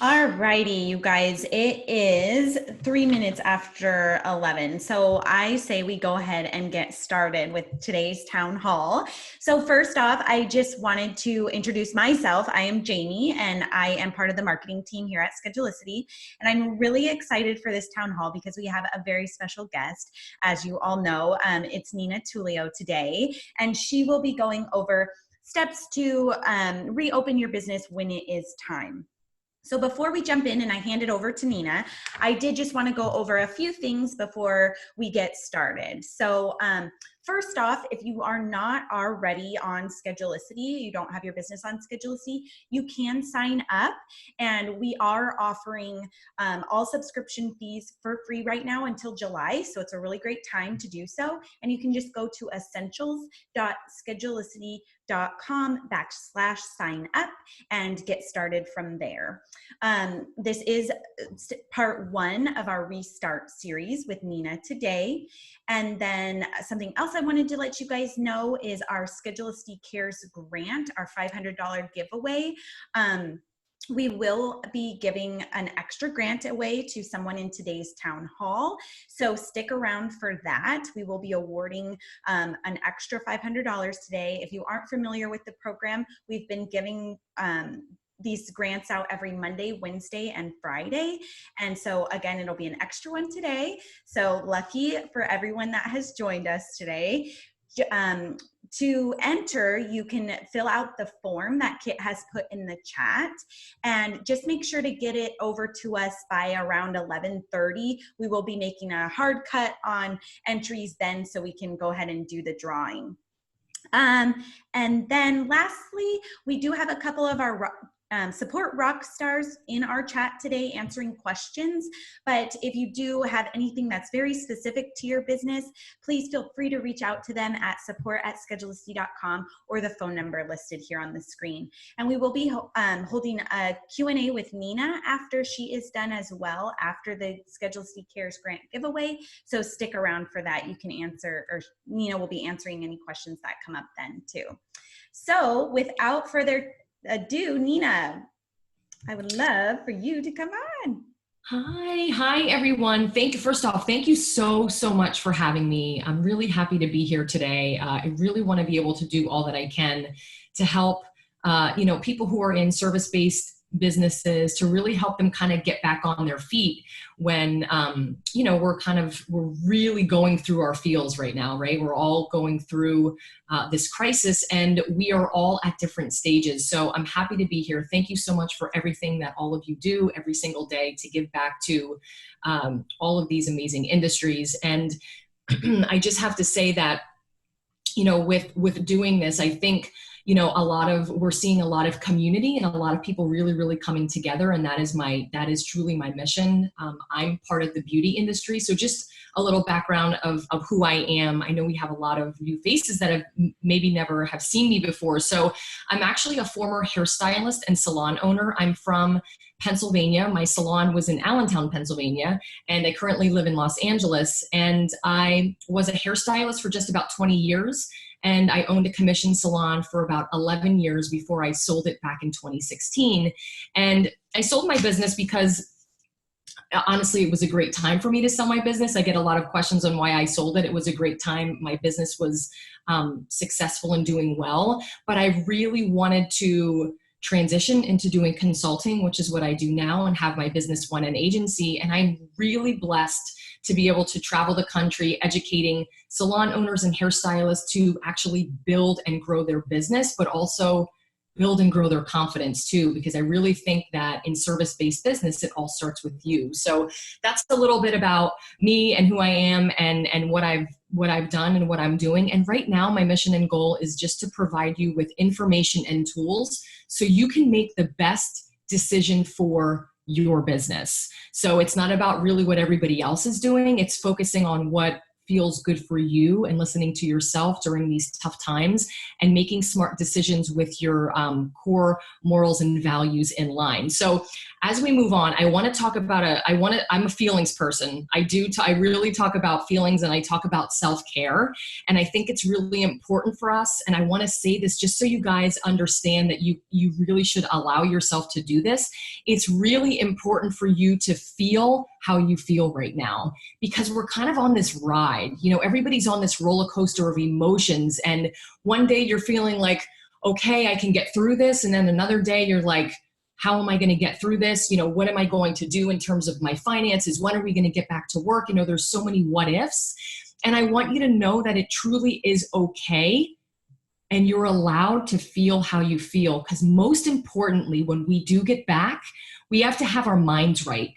All righty, you guys, it is 3 minutes after 11. So I say we go ahead and get started with today's town hall. So first off, I just wanted to introduce myself. I am Jamie and I am part of the marketing team here at Schedulicity. And I'm really excited for this town hall because we have a very special guest. As you all know, it's Nina Tulio today, and she will be going over steps to reopen your business when it is time. So before we jump in and I hand it over to Nina, I did just want to go over a few things before we get started. So first off, if you are not already on Schedulicity, you don't have your business on Schedulicity, you can sign up, and we are offering all subscription fees for free right now until July. So it's a really great time to do so. And you can just go to essentials.schedulicity.com/sign up and get started from there. This is part one of our Restart series with Nina today. And then something else I wanted to let you guys know is our Schedulicity Cares grant, our $500 giveaway. We will be giving an extra grant away to someone in today's town hall. So stick around for that. We will be awarding an extra $500 today. If you aren't familiar with the program, we've been giving these grants out every Monday, Wednesday, and Friday. And so again, it'll be an extra one today. So lucky for everyone that has joined us today. To enter, you can fill out the form that Kit has put in the chat, and just make sure to get it over to us by around 11:30. We will be making a hard cut on entries then, so we can go ahead and do the drawing. And then lastly, we do have a couple of our support rock stars in our chat today answering questions. But if you do have anything that's very specific to your business, please feel free to reach out to them at support@schedulicity.com or the phone number listed here on the screen. And we will be holding a Q&A with Nina after she is done as well, after the Schedulicity Cares grant giveaway. So stick around for that. You can answer, or Nina will be answering any questions that come up then too. So without further ado, Nina, I would love for you to come on. Hi everyone. First off, thank you so much for having me. I'm really happy to be here today. I really want to be able to do all that I can to help, people who are in service-based businesses, to really help them kind of get back on their feet when, we're really going through our feels right now, right? We're all going through this crisis, and we are all at different stages. So I'm happy to be here. Thank you so much for everything that all of you do every single day to give back to all of these amazing industries. And I just have to say that, with doing this, I think, we're seeing a lot of community and a lot of people really coming together. And that is truly my mission. I'm part of the beauty industry. So just a little background of who I am. I know we have a lot of new faces that have maybe never have seen me before. So I'm actually a former hairstylist and salon owner. I'm from Pennsylvania. My salon was in Allentown, Pennsylvania, and I currently live in Los Angeles. And I was a hairstylist for just about 20 years. And I owned a commission salon for about 11 years before I sold it back in 2016. And I sold my business because honestly, it was a great time for me to sell my business. I get a lot of questions on why I sold it. It was a great time. My business was successful and doing well, but I really wanted to transition into doing consulting, which is what I do now, and have my business one an agency. And I'm really blessed to be able to travel the country educating salon owners and hairstylists to actually build and grow their business, but also build and grow their confidence too, because I really think that in service-based business, it all starts with you. So that's a little bit about me and who I am and what I've done and what I'm doing. And right now, my mission and goal is just to provide you with information and tools so you can make the best decision for your business. So it's not about really what everybody else is doing. It's focusing on what feels good for you and listening to yourself during these tough times and making smart decisions with your core morals and values in line. So as we move on, I want to talk about I'm a feelings person. I really talk about feelings, and I talk about self-care. And I think it's really important for us. And I want to say this just so you guys understand that you really should allow yourself to do this. It's really important for you to feel how you feel right now, because we're kind of on this ride. You know, everybody's on this roller coaster of emotions. And one day you're feeling like, okay, I can get through this. And then another day you're like, how am I going to get through this? You know, what am I going to do in terms of my finances? When are we going to get back to work? You know, there's so many what ifs. And I want you to know that it truly is okay. And you're allowed to feel how you feel. Because most importantly, when we do get back, we have to have our minds right.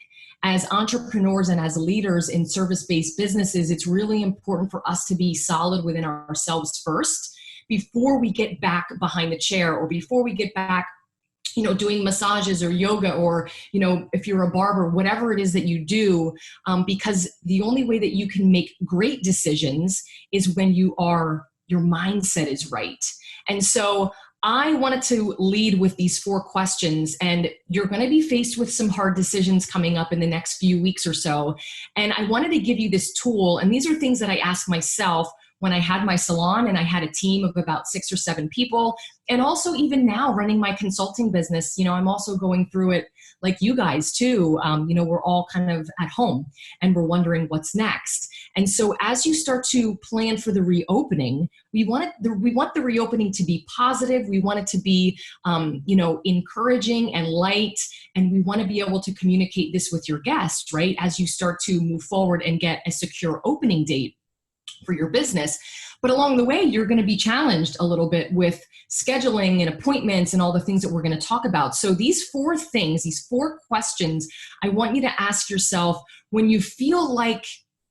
As entrepreneurs and as leaders in service-based businesses, it's really important for us to be solid within ourselves first before we get back behind the chair, or before we get back, you know, doing massages or yoga, or, you know, if you're a barber, whatever it is that you do, because the only way that you can make great decisions is when your mindset is right. And so I wanted to lead with these 4 questions, and you're going to be faced with some hard decisions coming up in the next few weeks or so. And I wanted to give you this tool. And these are things that I ask myself when I had my salon and I had a team of about 6 or 7 people. And also even now running my consulting business, you know, I'm also going through it like you guys too. You know, we're all kind of at home and we're wondering what's next. And so as you start to plan for the reopening, we want the reopening to be positive. We want it to be, you know, encouraging and light. And we want to be able to communicate this with your guests, right? As you start to move forward and get a secure opening date for your business. But along the way, you're going to be challenged a little bit with scheduling and appointments and all the things that we're going to talk about. So these 4 things, these 4 questions, I want you to ask yourself when you feel like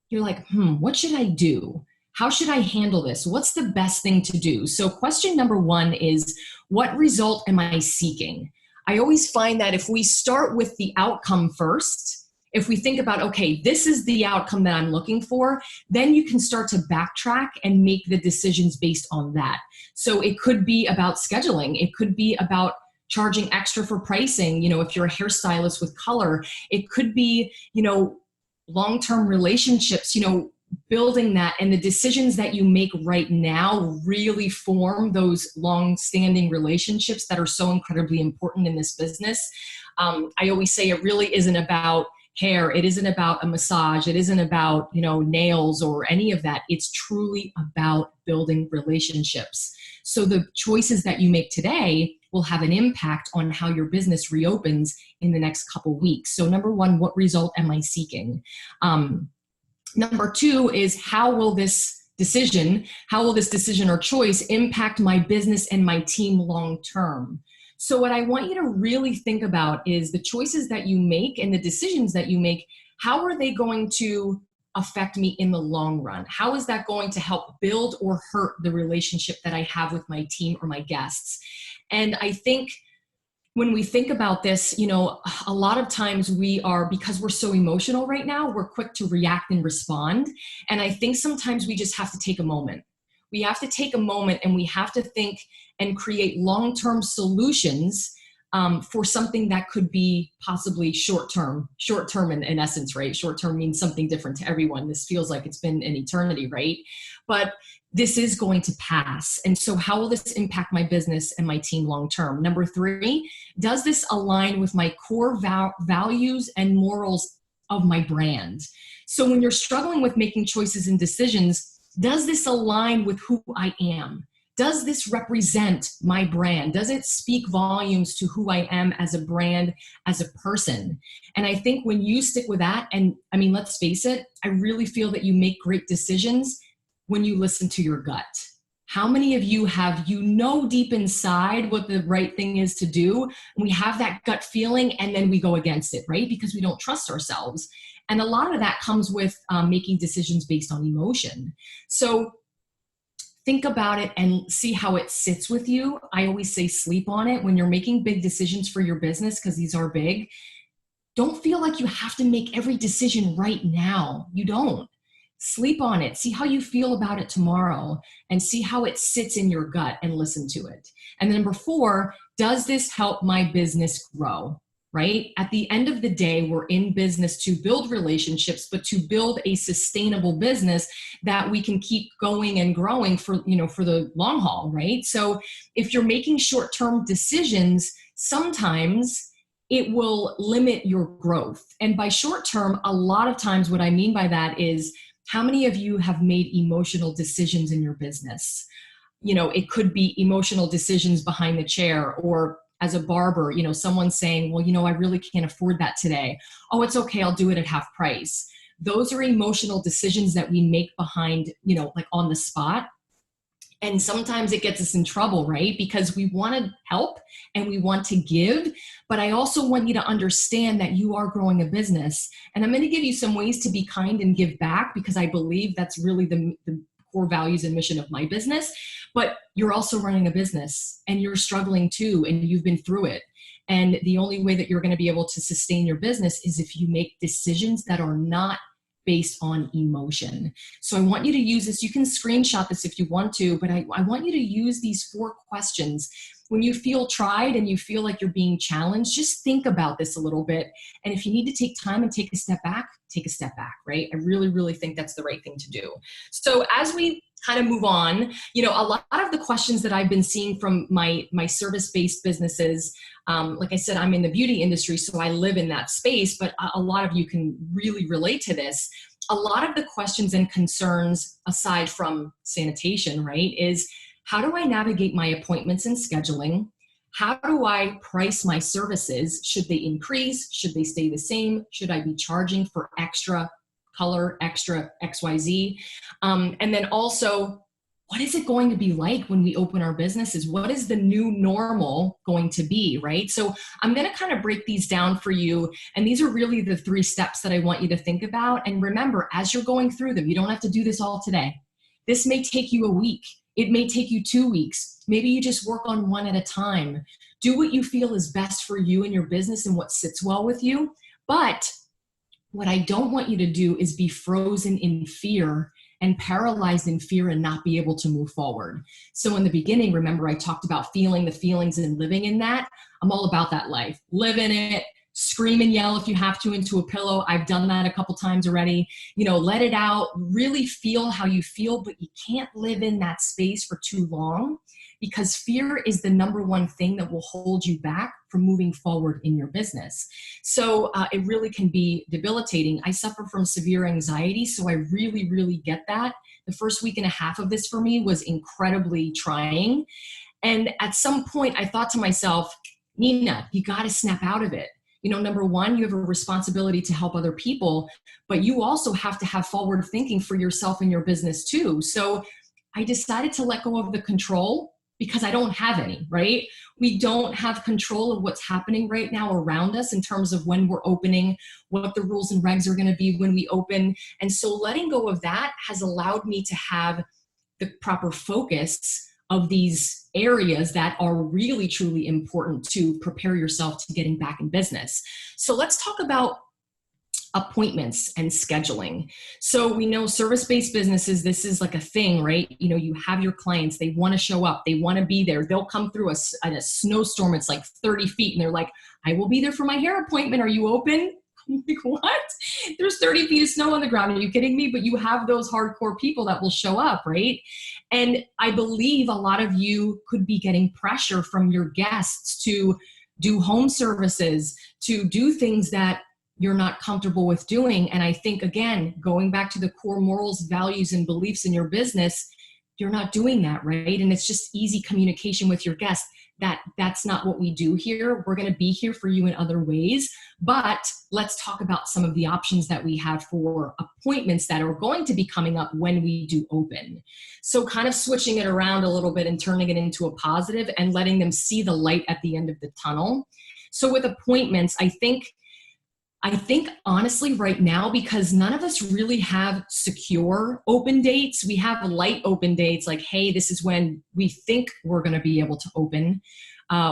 you're like, what should I do? How should I handle this? What's the best thing to do? So question number 1 is, what result am I seeking? I always find that if we start with the outcome first, if we think about, okay, this is the outcome that I'm looking for, then you can start to backtrack and make the decisions based on that. So it could be about scheduling. It could be about charging extra for pricing. You know, if you're a hairstylist with color, it could be, you know, long-term relationships, you know, building that, and the decisions that you make right now really form those long-standing relationships that are so incredibly important in this business. I always say it really isn't about hair. It isn't about a massage. It isn't about, you know, nails or any of that. It's truly about building relationships. So the choices that you make today will have an impact on how your business reopens in the next couple weeks. So number 1, what result am I seeking? Number 2 is, how will this decision or choice impact my business and my team long term? So what I want you to really think about is the choices that you make and the decisions that you make. How are they going to affect me in the long run? How is that going to help build or hurt the relationship that I have with my team or my guests? And I think when we think about this, you know, a lot of times because we're so emotional right now, we're quick to react and respond. And I think sometimes we just have to take a moment. We have to take a moment and we have to think and create long-term solutions for something that could be possibly short-term in essence, right? Short-term means something different to everyone. This feels like it's been an eternity, right? But this is going to pass. And so how will this impact my business and my team long-term? Number 3, does this align with my core values and morals of my brand? So when you're struggling with making choices and decisions, does this align with who I am? Does this represent my brand? Does it speak volumes to who I am as a brand, as a person? And I think when you stick with that, and I mean, let's face it, I really feel that you make great decisions when you listen to your gut. How many of you have, you know, deep inside what the right thing is to do, and we have that gut feeling and then we go against it, right? Because we don't trust ourselves. And a lot of that comes with making decisions based on emotion. So think about it and see how it sits with you. I always say sleep on it when you're making big decisions for your business, because these are big. Don't feel like you have to make every decision right now. You don't. sleep on it, see how you feel about it tomorrow, and see how it sits in your gut and listen to it. And then number 4, does this help my business grow? Right? At the end of the day, we're in business to build relationships, but to build a sustainable business that we can keep going and growing for, for the long haul, right? So if you're making short-term decisions, sometimes it will limit your growth. And by short-term, a lot of times what I mean by that is, how many of you have made emotional decisions in your business? It could be emotional decisions behind the chair, or as a barber, someone saying, well, I really can't afford that today. Oh, it's okay, I'll do it at half price. Those are emotional decisions that we make behind, like on the spot. And sometimes it gets us in trouble, right? Because we want to help and we want to give, but I also want you to understand that you are growing a business. And I'm going to give you some ways to be kind and give back, because I believe that's really the core values and mission of my business. But you're also running a business and you're struggling too, and you've been through it. And the only way that you're going to be able to sustain your business is if you make decisions that are not based on emotion. So I want you to use this. You can screenshot this if you want to, but I want you to use these 4 questions. When you feel tried and you feel like you're being challenged, just think about this a little bit. And if you need to take time and take a step back, right? I really, really think that's the right thing to do. So as we kind of move on, a lot of the questions that I've been seeing from my service-based businesses, like I said, I'm in the beauty industry, so I live in that space, but a lot of you can really relate to this. A lot of the questions and concerns, aside from sanitation, right, is how do I navigate my appointments and scheduling? How do I price my services? Should they increase? Should they stay the same? Should I be charging for extra color, extra XYZ? And then also, what is it going to be like when we open our businesses? What is the new normal going to be, right? So I'm going to kind of break these down for you. And these are really the 3 steps that I want you to think about. And remember, as you're going through them, you don't have to do this all today. This may take you a week. It may take you 2 weeks. Maybe you just work on one at a time. Do what you feel is best for you and your business and what sits well with you. But what I don't want you to do is be frozen in fear and paralyzed in fear and not be able to move forward. So in the beginning, remember I talked about feeling the feelings and living in that. I'm all about that life. Live in it. Scream and yell if you have to into a pillow. I've done that a couple times already. Let it out. Really feel how you feel, but you can't live in that space for too long, because fear is the number one thing that will hold you back from moving forward in your business. So it really can be debilitating. I suffer from severe anxiety, so I really, really get that. The first week and a half of this for me was incredibly trying. And at some point I thought to myself, Nina, you got to snap out of it. Number 1, you have a responsibility to help other people, but you also have to have forward thinking for yourself and your business too. So I decided to let go of the control, because I don't have any, right? We don't have control of what's happening right now around us in terms of when we're opening, what the rules and regs are going to be when we open. And so letting go of that has allowed me to have the proper focus of these areas that are really, truly important to prepare yourself to getting back in business. So let's talk about appointments and scheduling. So we know service-based businesses, this is like a thing, right? You have your clients, they want to show up, they want to be there. They'll come through a snowstorm, it's like 30 feet, and they're like, I will be there for my hair appointment. Are you open? I'm like, what? There's 30 feet of snow on the ground. Are you kidding me? But you have those hardcore people that will show up, right? And I believe a lot of you could be getting pressure from your guests to do home services, to do things that you're not comfortable with doing. And I think, again, going back to the core morals, values, and beliefs in your business, you're not doing that, right? And it's just easy communication with your guests. That's not what we do here. We're going to be here for you in other ways. But let's talk about some of the options that we have for appointments that are going to be coming up when we do open. So kind of switching it around a little bit and turning it into a positive and letting them see the light at the end of the tunnel. So with appointments, I think honestly right now, because none of us really have secure open dates, we have light open dates like, hey, this is when we think we're going to be able to open.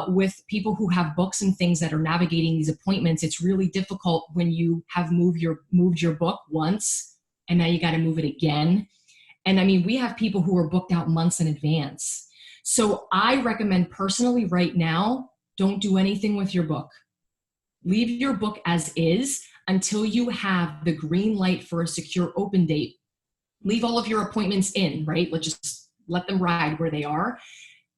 With people who have books and things that are navigating these appointments, it's really difficult when you have moved your book once, and now you got to move it again. And I mean, we have people who are booked out months in advance. So I recommend personally right now, don't do anything with your book. Leave your book as is until you have the green light for a secure open date. Leave all of your appointments in, right? Just let them ride where they are.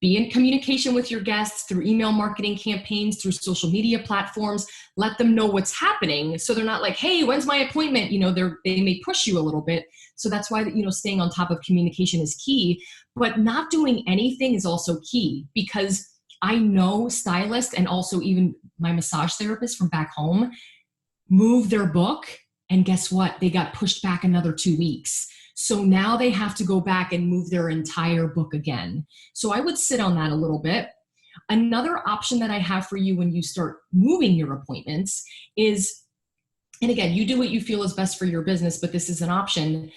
Be in communication with your guests through email marketing campaigns, through social media platforms. Let them know what's happening, so they're not like, hey, when's my appointment? They may push you a little bit. So that's why, staying on top of communication is key. But not doing anything is also key, because I know stylists and also even my massage therapist from back home move their book, and guess what? They got pushed back another 2 weeks. So now they have to go back and move their entire book again. So I would sit on that a little bit. Another option that I have for you when you start moving your appointments is, and again, you do what you feel is best for your business, but this is an option.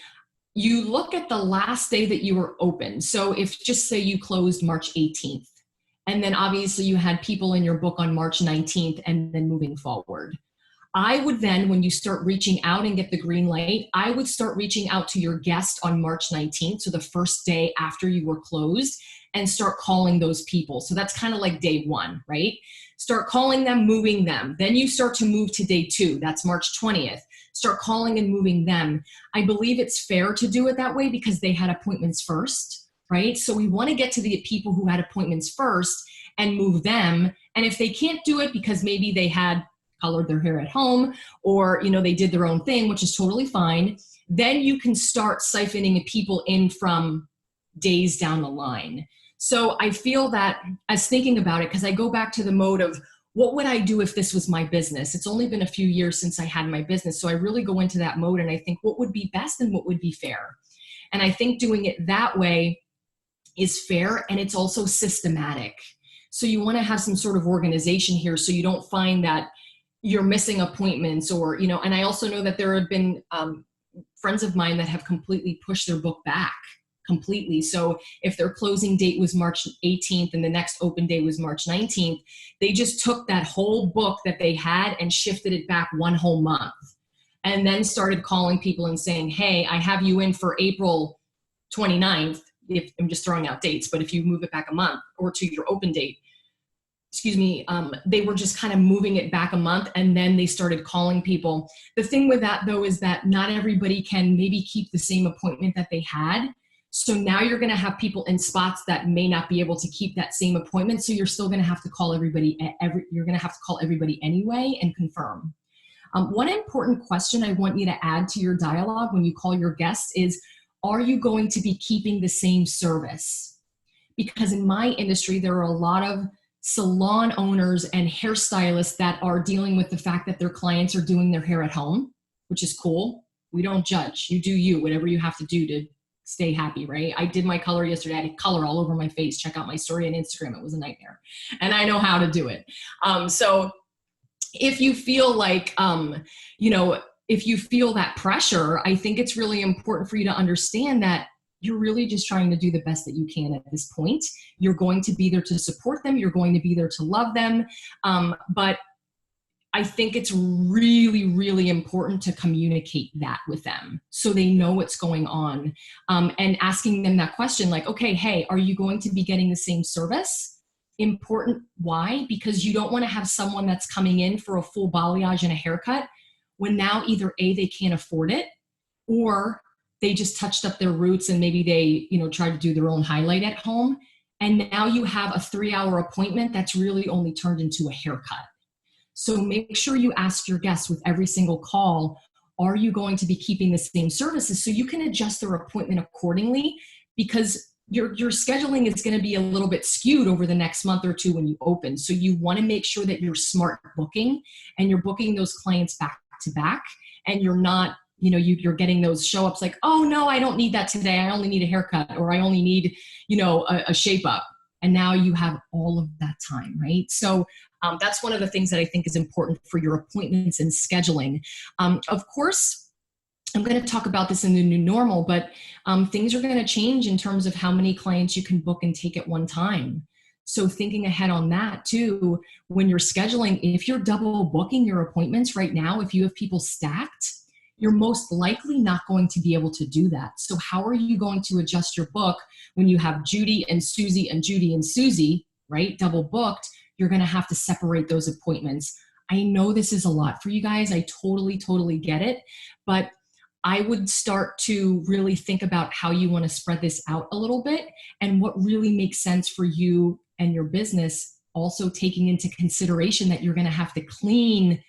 You look at the last day that you were open. So if, just say you closed March 18th, and then obviously you had people in your book on March 19th and then moving forward. I would then, when you start reaching out and get the green light, I would start reaching out to your guest on March 19th, so the first day after you were closed, and start calling those people. So that's kind of like day one, right? Start calling them, moving them. Then you start to move to day two. That's March 20th. Start calling and moving them. I believe it's fair to do it that way because they had appointments first, right? So we want to get to the people who had appointments first and move them. And if they can't do it because maybe they had colored their hair at home, or they did their own thing, which is totally fine, then you can start siphoning people in from days down the line. So I feel that, as thinking about it, because I go back to the mode of what would I do if this was my business? It's only been a few years since I had my business. So I really go into that mode and I think what would be best and what would be fair. And I think doing it that way is fair, and it's also systematic. So you want to have some sort of organization here so you don't find that you're missing appointments, or, and I also know that there have been friends of mine that have completely pushed their book back completely. So if their closing date was March 18th and the next open day was March 19th, they just took that whole book that they had and shifted it back one whole month, and then started calling people and saying, hey, I have you in for April 29th. If I'm just throwing out dates, but if you move it back a month or to your open date, they were just kind of moving it back a month, and then they started calling people. The thing with that, though, is that not everybody can maybe keep the same appointment that they had. So now you're going to have people in spots that may not be able to keep that same appointment. So you're still going to have to call everybody. You're going to have to call everybody anyway and confirm. One important question I want you to add to your dialogue when you call your guests is, are you going to be keeping the same service? Because in my industry, there are a lot of salon owners and hairstylists that are dealing with the fact that their clients are doing their hair at home, which is cool. We don't judge. You do you, whatever you have to do to stay happy, right? I did my color yesterday. I had color all over my face. Check out my story on Instagram. It was a nightmare. And I know how to do it. So if you feel like, if you feel that pressure, I think it's really important for you to understand that you're really just trying to do the best that you can at this point. You're going to be there to support them. You're going to be there to love them. But I think it's really, really important to communicate that with them so they know what's going on, and asking them that question like, okay, hey, are you going to be getting the same service? Important. Why? Because you don't want to have someone that's coming in for a full balayage and a haircut when now either A, they can't afford it, or they just touched up their roots and maybe they, tried to do their own highlight at home. And now you have a 3-hour appointment that's really only turned into a haircut. So make sure you ask your guests with every single call, are you going to be keeping the same services? So you can adjust their appointment accordingly, because your scheduling is going to be a little bit skewed over the next month or two when you open. So you want to make sure that you're smart booking and you're booking those clients back to back, and you're not, you're getting those show ups like, oh no, I don't need that today. I only need a haircut, or I only need, a shape up. And now you have all of that time, right? So that's one of the things that I think is important for your appointments and scheduling. Of course, I'm going to talk about this in the new normal, but things are going to change in terms of how many clients you can book and take at one time. So thinking ahead on that too, when you're scheduling, if you're double booking your appointments right now, if you have people stacked, you're most likely not going to be able to do that. So how are you going to adjust your book when you have Judy and Susie and Judy and Susie, right? Double booked. You're going to have to separate those appointments. I know this is a lot for you guys. I totally get it. But I would start to really think about how you want to spread this out a little bit and what really makes sense for you and your business. Also taking into consideration that you're going to have to clean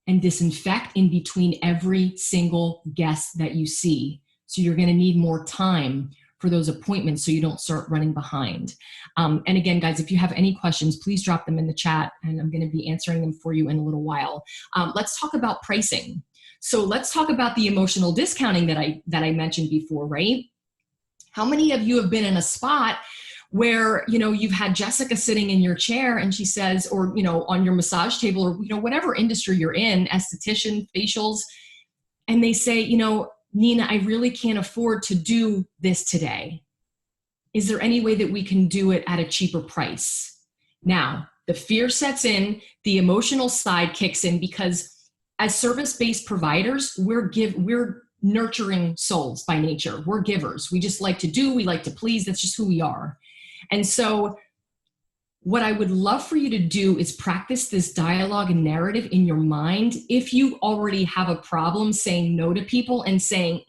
and disinfect in between every single guest that you see. So you're going to need more time for those appointments so you don't start running behind. And again, guys, if you have any questions, please drop them in the chat and I'm going to be answering them for you in a little while. Let's talk about pricing. So let's talk about the emotional discounting that I mentioned before, right? How many of you have been in a spot where, you know, you've had Jessica sitting in your chair and she says, or, you know, on your massage table or, you know, whatever industry you're in, esthetician, facials, and they say, you know, Nina, I really can't afford to do this today. Is there any way that we can do it at a cheaper price? Now, the fear sets in, the emotional side kicks in, because as service-based providers, we're nurturing souls by nature. We're givers. We just like to do, we like to please. That's just who we are. And so what I would love for you to do is practice this dialogue and narrative in your mind. If you already have a problem saying no to people and saying,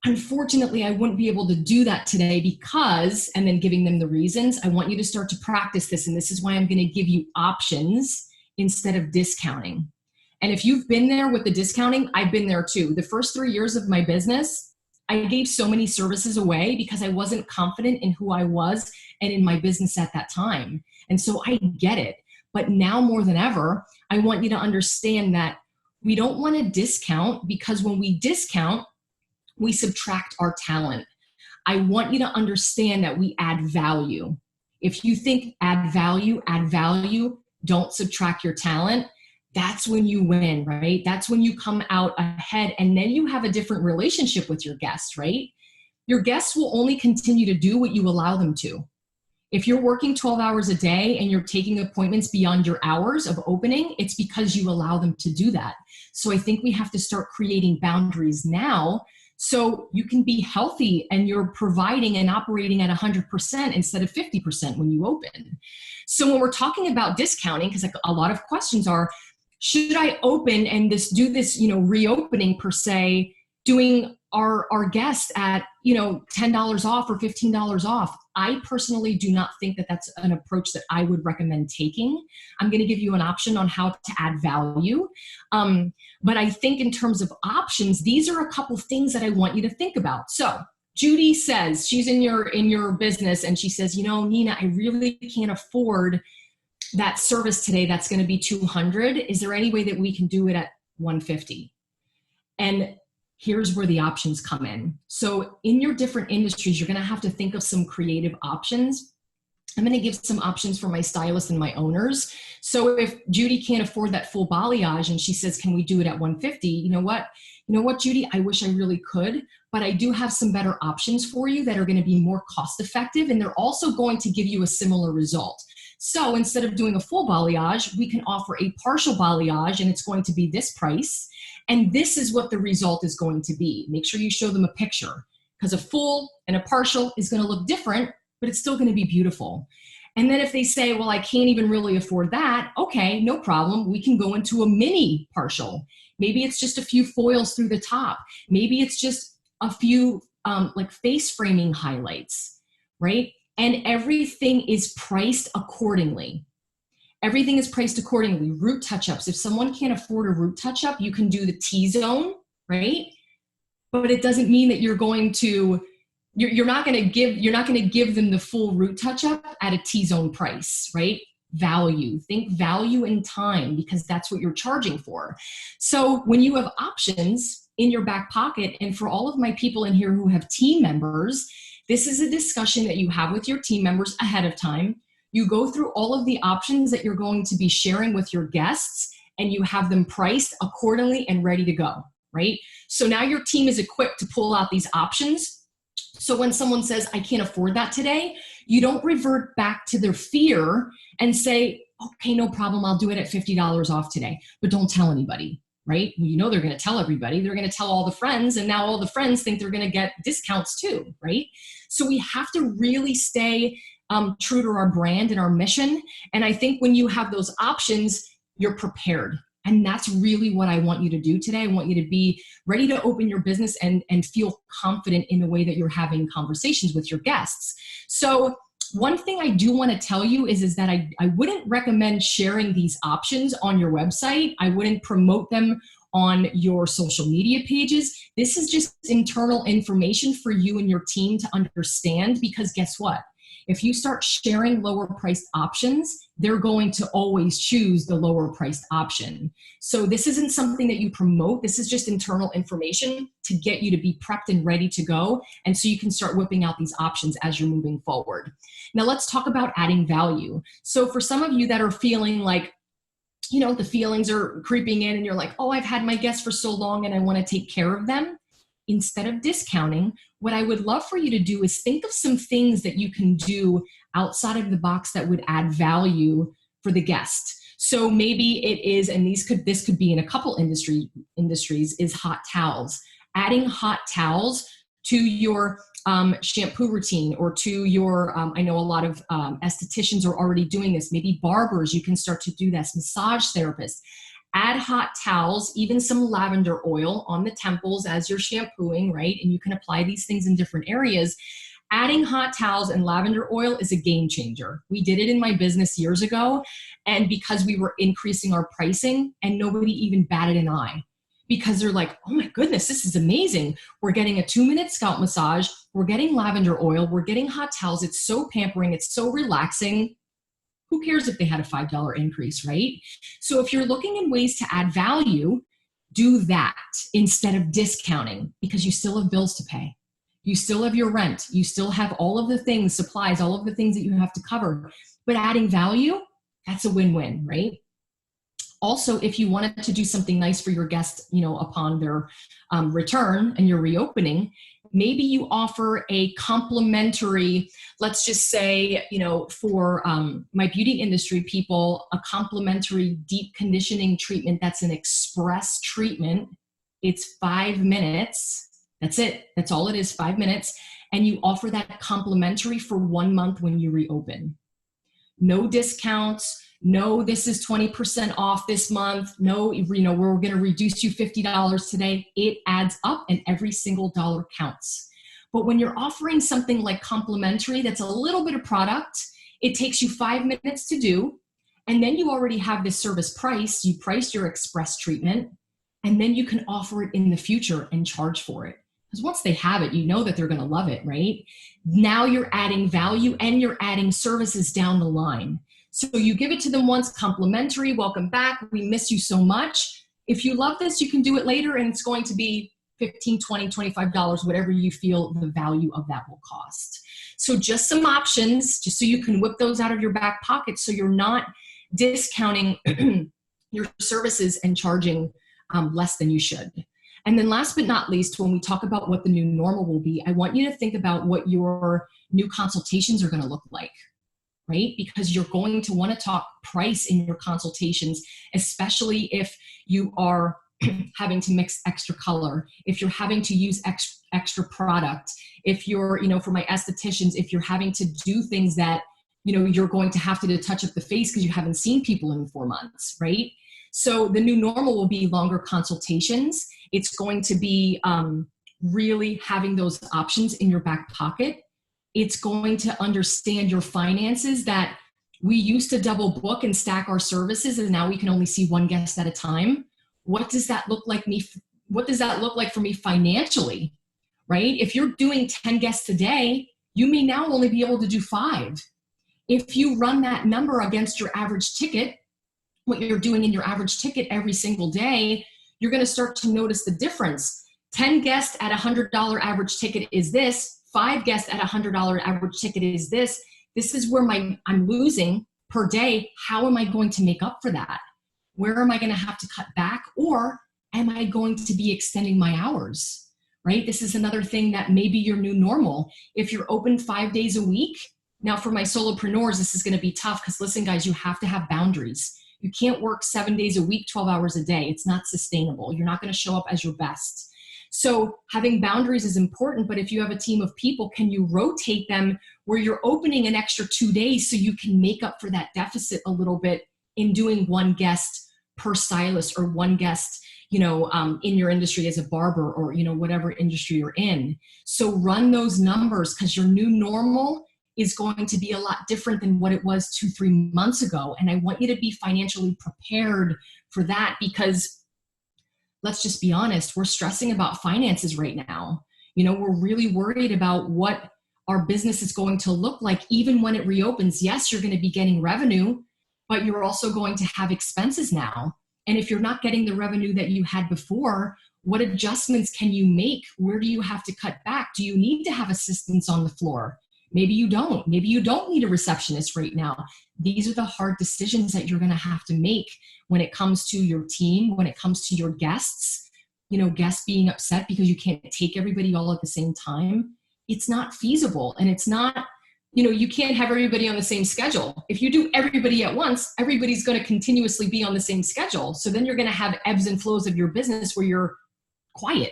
unfortunately, I wouldn't be able to do that today because, and then giving them the reasons, I want you to start to practice this. And this is why I'm going to give you options instead of discounting. And if you've been there with the discounting, I've been there too. The first 3 years of my business, I gave so many services away because I wasn't confident in who I was and in my business at that time. And so I get it. But now more than ever, I want you to understand that we don't want to discount, because when we discount, we subtract our talent. I want you to understand that we add value. If you think add value, don't subtract your talent. That's when you win, right? That's when you come out ahead, and then you have a different relationship with your guests, right? Your guests will only continue to do what you allow them to. If you're working 12 hours a day and you're taking appointments beyond your hours of opening, it's because you allow them to do that. So I think we have to start creating boundaries now so you can be healthy and you're providing and operating at 100% instead of 50% when you open. So when we're talking about discounting, because like a lot of questions are, should I open and do this, you know, reopening per se, doing our guests at, you know, $10 off or $15 off? I personally do not think that that's an approach that I would recommend taking. I'm going to give you an option on how to add value. But I think in terms of options, these are a couple things that I want you to think about. So Judy says, she's in your business, and she says, you know, Nina, I really can't afford that service today. That's going to be $200. Is there any way that we can do it at $150? And here's where the options come in. So in your different industries, you're going to have to think of some creative options. I'm going to give some options for my stylists and my owners. So if Judy can't afford that full balayage and she says, can we do it at $150? You know what, Judy, I wish I really could, but I do have some better options for you that are going to be more cost effective. And they're also going to give you a similar result. So instead of doing a full balayage, we can offer a partial balayage, and it's going to be this price. And this is what the result is going to be. Make sure you show them a picture, because a full and a partial is going to look different, but it's still going to be beautiful. And then if they say, well, I can't even really afford that, okay, no problem. We can go into a mini partial. Maybe it's just a few foils through the top. Maybe it's just a few like face framing highlights, right? And everything is priced accordingly. Everything is priced accordingly. Root touch-ups. If someone can't afford a root touch-up, you can do the T-zone, right? But it doesn't mean that you're going to, you're not going to give them the full root touch-up at a T-zone price, right? Value. Think value in time, because that's what you're charging for. So when you have options in your back pocket, and for all of my people in here who have team members, this is a discussion that you have with your team members ahead of time. You go through all of the options that you're going to be sharing with your guests, and you have them priced accordingly and ready to go, right? So now your team is equipped to pull out these options. So when someone says, I can't afford that today, you don't revert back to their fear and say, okay, no problem, I'll do it at $50 off today, but don't tell anybody. right? Well, you know, they're going to tell everybody, they're going to tell all the friends, and now all the friends think they're going to get discounts too, right? So we have to really stay true to our brand and our mission. And I think when you have those options, you're prepared. And that's really what I want you to do today. I want you to be ready to open your business and feel confident in the way that you're having conversations with your guests. So one thing I do want to tell you is that I wouldn't recommend sharing these options on your website. I wouldn't promote them on your social media pages. This is just internal information for you and your team to understand, because guess what? If you start sharing lower priced options, they're going to always choose the lower priced option. So this isn't something that you promote. This is just internal information to get you to be prepped and ready to go. And so you can start whipping out these options as you're moving forward. Now let's talk about adding value. So for some of you that are feeling like, you know, the feelings are creeping in and you're like, oh, I've had my guests for so long and I want to take care of them. Instead of discounting, what I would love for you to do is think of some things that you can do outside of the box that would add value for the guest. So maybe it is, and this could be in a couple industries, is hot towels. Adding hot towels to your shampoo routine, or to your, I know a lot of estheticians are already doing this. Maybe barbers, you can start to do this. Massage therapists. Add hot towels, even some lavender oil on the temples as you're shampooing, right? And you can apply these things in different areas. Adding hot towels and lavender oil is a game changer. We did it in my business years ago, and because we were increasing our pricing, and nobody even batted an eye, because they're like, oh my goodness, this is amazing. We're getting a 2-minute scalp massage. We're getting lavender oil. We're getting hot towels. It's so pampering. It's so relaxing. Who cares if they had a $5 increase, right? So if you're looking in ways to add value, do that instead of discounting, because you still have bills to pay. You still have your rent. You still have all of the things, supplies, all of the things that you have to cover. But adding value, that's a win-win, right? Also, if you wanted to do something nice for your guests, you know, upon their return and your reopening, maybe you offer a complimentary, let's just say, you know, for my beauty industry people, a complimentary deep conditioning treatment that's an express treatment. It's 5 minutes. That's it. That's all it is, 5 minutes. And you offer that complimentary for 1 month when you reopen. No discounts. No, this is 20% off this month. No, you know, we're going to reduce you $50 today. It adds up, and every single dollar counts. But when you're offering something like complimentary, that's a little bit of product, it takes you 5 minutes to do. And then you already have this service price. You price your express treatment, and then you can offer it in the future and charge for it. Because once they have it, you know that they're going to love it, right? Now you're adding value and you're adding services down the line. So you give it to them once, complimentary, welcome back, we miss you so much. If you love this, you can do it later, and it's going to be $15, $20, $25, whatever you feel the value of that will cost. So just some options, just so you can whip those out of your back pocket, so you're not discounting your services and charging less than you should. And then last but not least, when we talk about what the new normal will be, I want you to think about what your new consultations are going to look like. Right? Because you're going to want to talk price in your consultations, especially if you are having to mix extra color, if you're having to use extra product, if you're, you know, for my estheticians, if you're having to do things that, you know, you're going to have to touch up the face because you haven't seen people in 4 months, right? So the new normal will be longer consultations. It's going to be really having those options in your back pocket. It's going to understand your finances, that we used to double book and stack our services, and now we can only see one guest at a time. What does that look like for me financially, right? If you're doing 10 guests a day, you may now only be able to do 5. If you run that number against your average ticket, what you're doing in your average ticket every single day, you're going to start to notice the difference. 10 guests at $100 average ticket is this. 5 guests at $100 average ticket is this. This is where I'm losing per day. How am I going to make up for that? Where am I going to have to cut back? Or am I going to be extending my hours, right? This is another thing that may be your new normal. If you're open 5 days a week, now for my solopreneurs, this is going to be tough because listen, guys, you have to have boundaries. You can't work 7 days a week, 12 hours a day. It's not sustainable. You're not going to show up as your best. So having boundaries is important, but if you have a team of people, can you rotate them where you're opening an extra 2 days so you can make up for that deficit a little bit in doing one guest per stylist, or one guest, in your industry as a barber, or, whatever industry you're in. So run those numbers, because your new normal is going to be a lot different than what it was 2-3 months ago. And I want you to be financially prepared for that, because let's just be honest, we're stressing about finances right now. We're really worried about what our business is going to look like even when it reopens. Yes, you're going to be getting revenue, but you're also going to have expenses now. And if you're not getting the revenue that you had before, what adjustments can you make? Where do you have to cut back? Do you need to have assistants on the floor? Maybe you don't. Maybe you don't need a receptionist right now. These are the hard decisions that you're going to have to make when it comes to your team, when it comes to your guests, guests being upset because you can't take everybody all at the same time. It's not feasible. And it's not, you can't have everybody on the same schedule. If you do everybody at once, everybody's going to continuously be on the same schedule. So then you're going to have ebbs and flows of your business where you're quiet,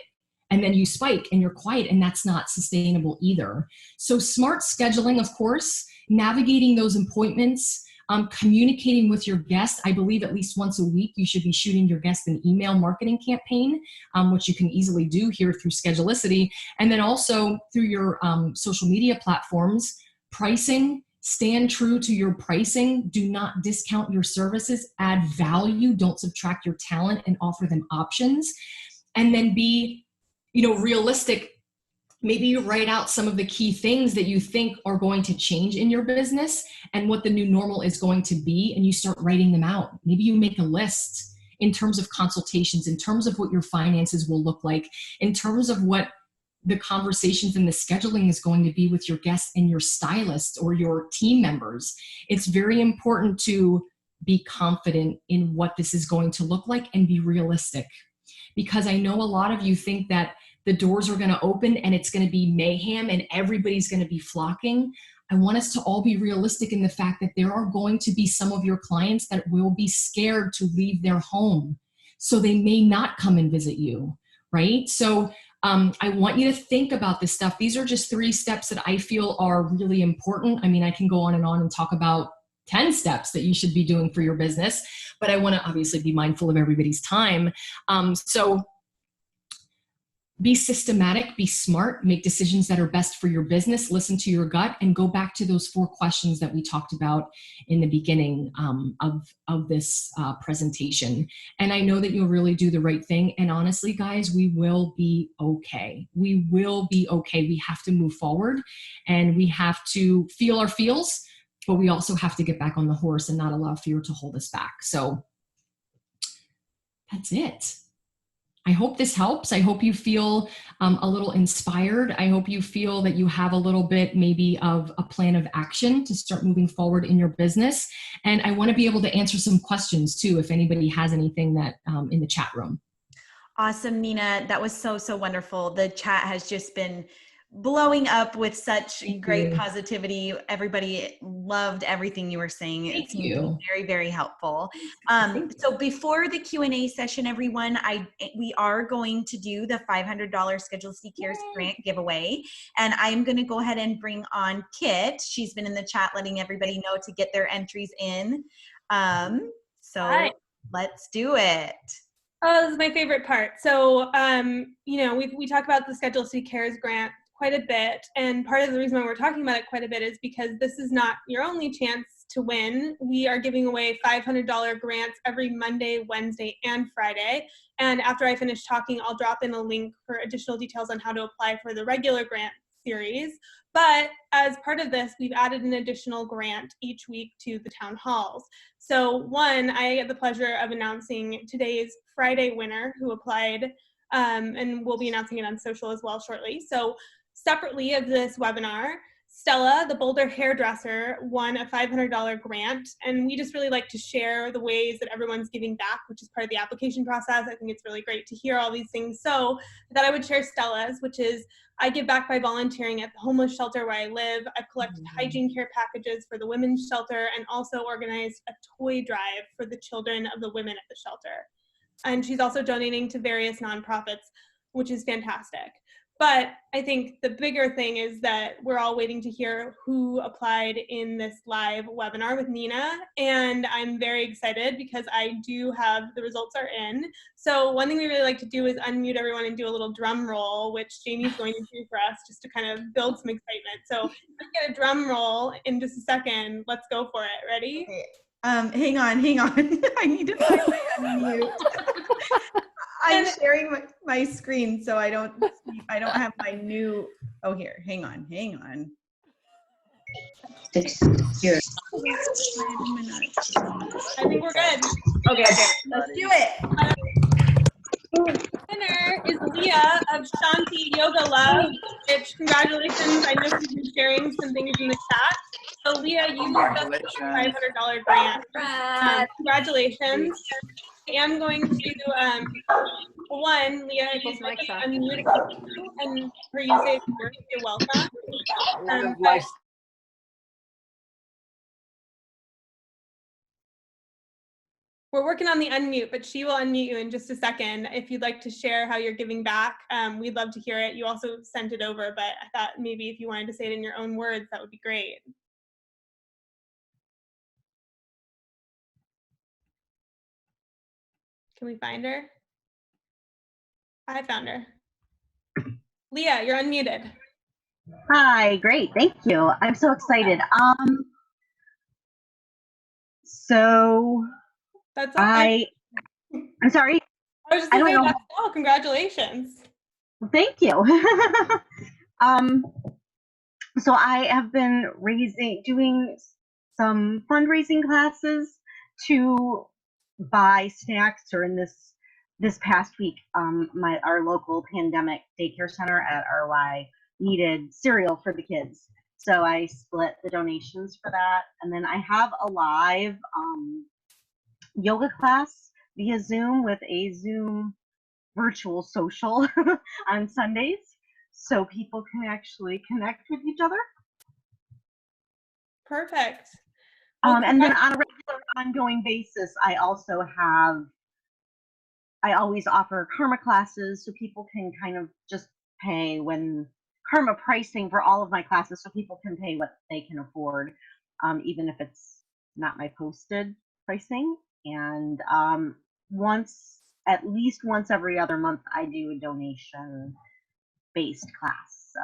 and then you spike and you're quiet, and that's not sustainable either. So smart scheduling, of course, navigating those appointments, communicating with your guests. I believe at least once a week, you should be shooting your guests an email marketing campaign, which you can easily do here through Schedulicity. And then also through your social media platforms, pricing. Stand true to your pricing. Do not discount your services. Add value. Don't subtract your talent, and offer them options. And then be realistic. Maybe you write out some of the key things that you think are going to change in your business and what the new normal is going to be, and you start writing them out. Maybe you make a list in terms of consultations, in terms of what your finances will look like, in terms of what the conversations and the scheduling is going to be with your guests and your stylist or your team members. It's very important to be confident in what this is going to look like and be realistic. Because I know a lot of you think that the doors are going to open and it's going to be mayhem and everybody's going to be flocking. I want us to all be realistic in the fact that there are going to be some of your clients that will be scared to leave their home. So they may not come and visit you, right? So I want you to think about this stuff. These are just 3 steps that I feel are really important. I mean, I can go on and talk about 10 steps that you should be doing for your business, but I want to obviously be mindful of everybody's time. So be systematic, be smart, make decisions that are best for your business, listen to your gut, and go back to those 4 questions that we talked about in the beginning of this presentation. And I know that you'll really do the right thing. And honestly, guys, we will be okay. We will be okay. We have to move forward, and we have to feel our feels, but we also have to get back on the horse and not allow fear to hold us back. So that's it. I hope this helps. I hope you feel a little inspired. I hope you feel that you have a little bit maybe of a plan of action to start moving forward in your business. And I want to be able to answer some questions too, if anybody has anything that in the chat room. Awesome, Nina. That was so, so wonderful. The chat has just been blowing up with such great positivity. Everybody loved everything you were saying. It seemed very, very helpful. So before the Q&A session, everyone, we are going to do the $500 Schedulicity Cares grant giveaway. And I'm going to go ahead and bring on Kit. She's been in the chat letting everybody know to get their entries in. So let's do it. Oh, this is my favorite part. So, we talk about the Schedulicity Cares grant quite a bit. And part of the reason why we're talking about it quite a bit is because this is not your only chance to win. We are giving away $500 grants every Monday, Wednesday, and Friday. And after I finish talking, I'll drop in a link for additional details on how to apply for the regular grant series. But as part of this, we've added an additional grant each week to the town halls. So one, I get the pleasure of announcing today's Friday winner who applied, and we'll be announcing it on social as well shortly. So separately of this webinar, Stella, the Boulder hairdresser, won a $500 grant, and we just really like to share the ways that everyone's giving back, which is part of the application process. I think it's really great to hear all these things. So I thought I would share Stella's, which is I give back by volunteering at the homeless shelter where I live. I've collected hygiene care packages for the women's shelter and also organized a toy drive for the children of the women at the shelter. And she's also donating to various nonprofits, which is fantastic. But I think the bigger thing is that we're all waiting to hear who applied in this live webinar with Nina. And I'm very excited because I do have, the results are in. So one thing we really like to do is unmute everyone and do a little drum roll, which Jamie's going to do for us just to kind of build some excitement. So let's get a drum roll in just a second. Let's go for it. Ready? Okay. Hang on. I need to find my unmute. I'm sharing my screen, so I don't have my new. Oh, here. Hang on. 6 years. I think we're good. Okay. Let's do it. Winner is Leah of Shanti Yoga Love, which congratulations. I know she's been sharing some things in the chat. So Leah, you got a $500 grant. Congratulations. I am going to, one, Leah, if you'd like to unmute and for you to say you're welcome. We're working on the unmute, but she will unmute you in just a second. If you'd like to share how you're giving back, we'd love to hear it. You also sent it over, but I thought maybe if you wanted to say it in your own words, that would be great. Can we find her? I found her. Leah, you're unmuted. Hi, great, thank you. I'm so excited. So That's all. I'm sorry. I was just gonna say that's all. Congratulations. Thank you. So I have been doing some fundraising classes to buy snacks, or in this past week, our local pandemic daycare center at RY needed cereal for the kids. So I split the donations for that. And then I have a live yoga class via Zoom with a Zoom virtual social on Sundays, so people can actually connect with each other. Perfect. And then on a regular ongoing basis, I always offer karma classes, so people can kind of just pay when karma pricing for all of my classes, so people can pay what they can afford, even if it's not my posted pricing. And at least once every other month, I do a donation-based class. So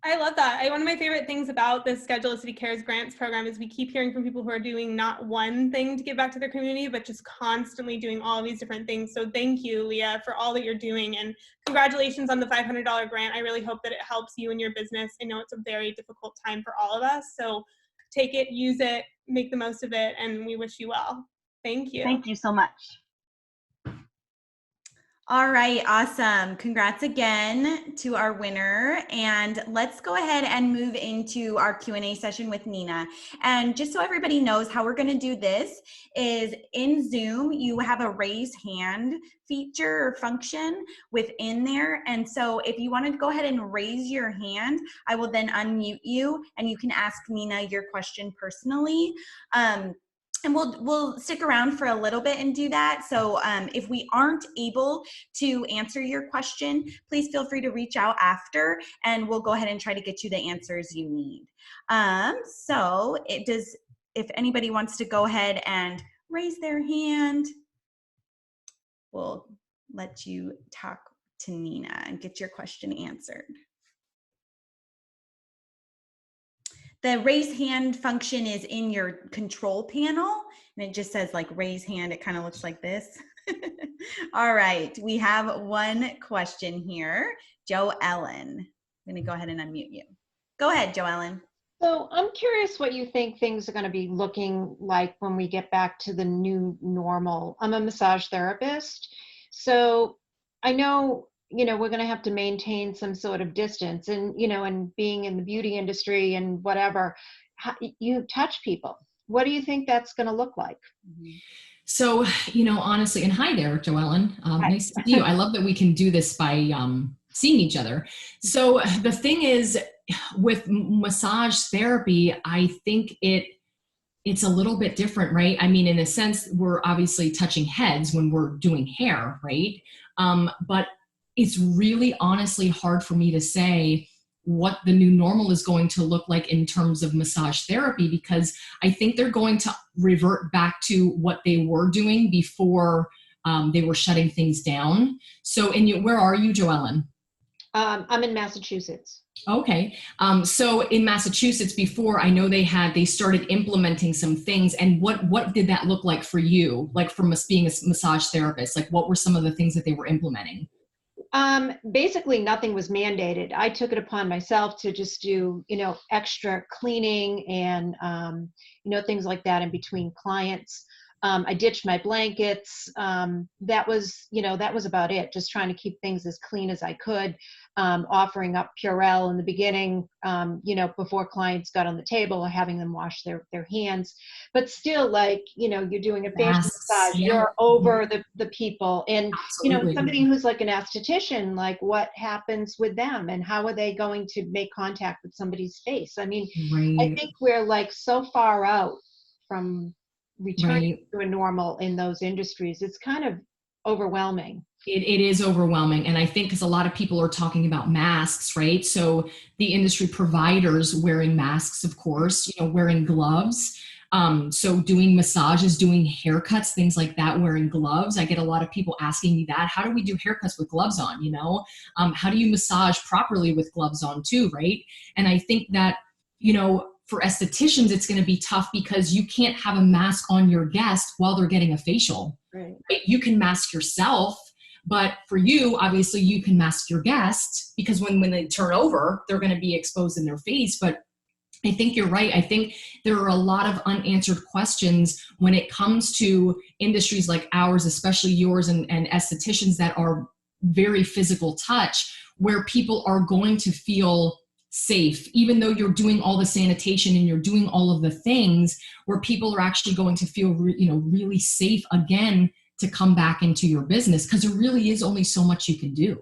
I love that. One of my favorite things about this Schedulicity Cares Grants program is we keep hearing from people who are doing not one thing to give back to their community, but just constantly doing all of these different things. So thank you, Leah, for all that you're doing. And congratulations on the $500 grant. I really hope that it helps you and your business. I know it's a very difficult time for all of us. So take it, use it, make the most of it, and we wish you well. Thank you. Thank you so much. All right, awesome. Congrats again to our winner. And let's go ahead and move into our Q&A session with Nina. And just so everybody knows how we're going to do this is in Zoom, you have a raise hand feature or function within there. And so if you want to go ahead and raise your hand, I will then unmute you and you can ask Nina your question personally. And we'll stick around for a little bit and do that. So if we aren't able to answer your question, please feel free to reach out after and we'll go ahead and try to get you the answers you need. So if anybody wants to go ahead and raise their hand, we'll let you talk to Nina and get your question answered. The raise hand function is in your control panel and it just says like raise hand. It kind of looks like this. All right, we have one question here. Jo Ellen, I'm gonna go ahead and unmute you. Go ahead, Jo Ellen. So I'm curious what you think things are going to be looking like when we get back to the new normal. I'm a massage therapist. So I know we're going to have to maintain some sort of distance, and being in the beauty industry and whatever, you touch people. What do you think that's going to look like? So, honestly, and hi there, Joellen. Hi. Nice to see you. I love that we can do this by seeing each other. So the thing is, with massage therapy, I think it's a little bit different, right? I mean, in a sense, we're obviously touching heads when we're doing hair, right? But it's really honestly hard for me to say what the new normal is going to look like in terms of massage therapy, because I think they're going to revert back to what they were doing before they were shutting things down. So, where are you, Joellen? I'm in Massachusetts. Okay. So in Massachusetts before, I know they started implementing some things. And what did that look like for you? Like from us being a massage therapist, like what were some of the things that they were implementing? Basically nothing was mandated. I took it upon myself to just do, extra cleaning and, things like that in between clients. I ditched my blankets. That was about it. Just trying to keep things as clean as I could. Offering up Purell in the beginning, before clients got on the table, or having them wash their hands. But still, you're doing a facial massage, Yeah. you're over the people. And, Absolutely. somebody who's like an esthetician, like what happens with them and how are they going to make contact with somebody's face? I mean, Right. I think we're like so far out from returning Right. to a normal in those industries. It's kind of overwhelming. It is overwhelming. And I think because a lot of people are talking about masks, right? So the industry providers wearing masks, of course, wearing gloves. So doing massages, doing haircuts, things like that, wearing gloves. I get a lot of people asking me that. How do we do haircuts with gloves on? How do you massage properly with gloves on too, right? And I think that, for estheticians, it's going to be tough because you can't have a mask on your guest while they're getting a facial. Right. You can mask yourself, but for you, obviously, you can mask your guest because when they turn over, they're going to be exposed in their face. But I think you're right. I think there are a lot of unanswered questions when it comes to industries like ours, especially yours and estheticians that are very physical touch, where people are going to feel safe, even though you're doing all the sanitation and you're doing all of the things, where people are actually going to feel really safe again to come back into your business, because there really is only so much you can do,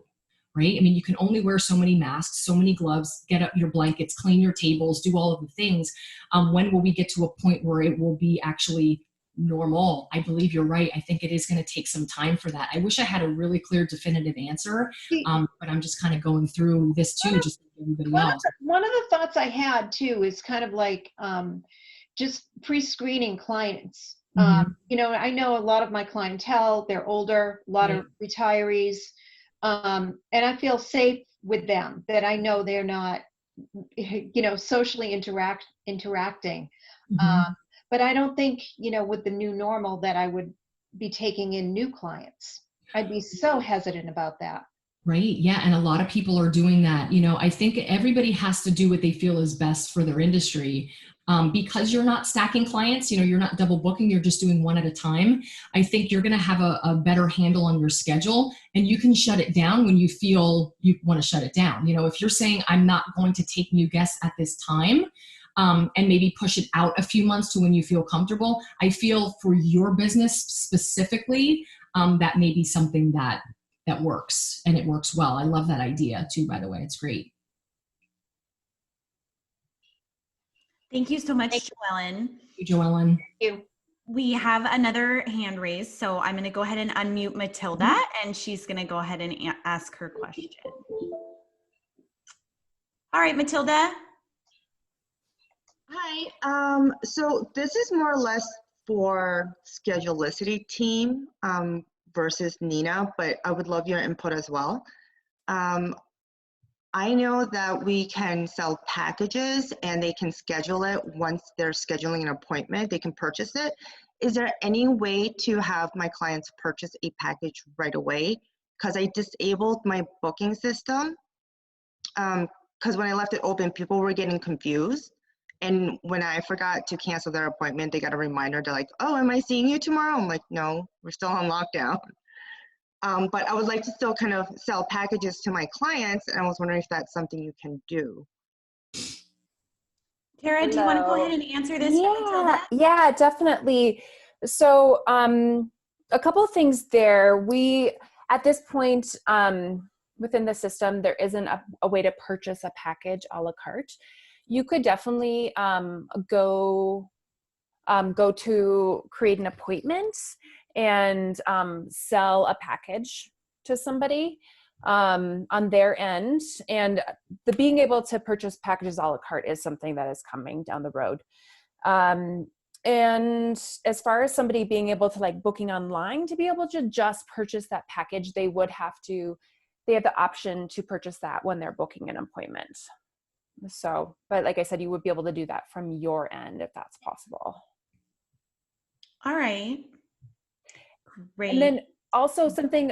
right? I mean, you can only wear so many masks, so many gloves, get up your blankets, clean your tables, do all of the things. When will we get to a point where it will be actually normal? I believe you're right. I think it is going to take some time for that. I wish I had a really clear, definitive answer, but I'm just kind of going through this too, just like everybody else. One of the thoughts I had too is kind of like just pre-screening clients. I know a lot of my clientele, they're older, a lot of retirees, and I feel safe with them, that I know they're not, socially interacting. But I don't think, with the new normal that I would be taking in new clients. I'd be so hesitant about that. Right. Yeah. And a lot of people are doing that. I think everybody has to do what they feel is best for their industry. Because you're not stacking clients, you're not double booking, you're just doing one at a time. I think you're going to have a better handle on your schedule, and you can shut it down when you feel you want to shut it down. If you're saying I'm not going to take new guests at this time, and maybe push it out a few months to when you feel comfortable, I feel for your business specifically, that may be something that works, and it works well. I love that idea too, by the way. It's great. Thank you so much, Joellen. Thank you, Joellen. Thank you. We have another hand raised, so I'm going to go ahead and unmute Matilda, and she's going to go ahead and ask her question. All right, Matilda. Hi. So this is more or less for Schedulicity team versus Nina, but I would love your input as well. I know that we can sell packages and they can schedule it once they're scheduling an appointment, they can purchase it. Is there any way to have my clients purchase a package right away? Because I disabled my booking system. Because when I left it open, people were getting confused. And when I forgot to cancel their appointment, they got a reminder. They're like, oh, am I seeing you tomorrow? I'm like, no, we're still on lockdown. But I would like to still kind of sell packages to my clients, and I was wondering if that's something you can do. Tara, do you want to go ahead and answer this for Matilda? Yeah, definitely. So a couple of things there. We, at this point, within the system, there isn't a way to purchase a package a la carte. You could definitely go to create an appointment and sell a package to somebody on their end. And the being able to purchase packages a la carte is something that is coming down the road. And as far as somebody being able to like booking online to be able to just purchase that package, they have the option to purchase that when they're booking an appointment. So, but like I said, you would be able to do that from your end if that's possible. All right. Great. And then also something